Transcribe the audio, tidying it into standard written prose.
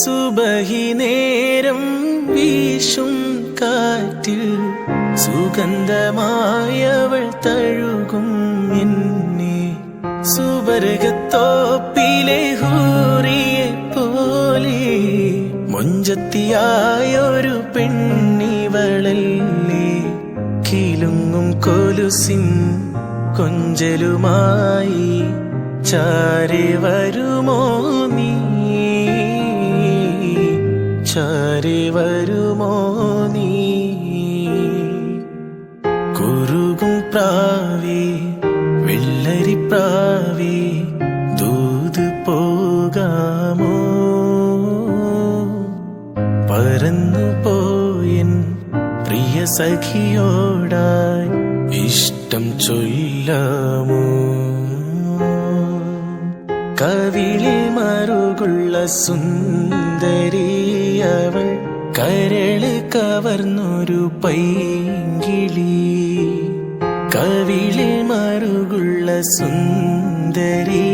സുബഹി നേരം വീശും കാറ്റിൽ സുഗന്ധമായവൾ തഴുകും എന്നെ. സുവർഗത്തോപ്പിലെ ഹൂറിയെ പോലെ മൊഞ്ചത്തിയായൊരു പെണ്ണിവളല്ലേ. കിലുങ്ങും കൊലുസിൻ കൊഞ്ചലുമായി ചാരെ വരുമോ നീ, ചാരെ വരുമോ നീ. കുറുകും പ്രാവേ വെള്ളരിപ്രാവേ ദൂത് പോകാമോ. പറന്നു പോയൻ പ്രിയ സഖിയോടായി ഇഷ്ടം ചൊല്ലാമോ. കവിളിൽ മറുകുള്ള സുന്ദരിയവൾ കരള് കവർന്നൊരു പൈങ്കിളി. കവിളിൽ മറുകുള്ള സുന്ദരി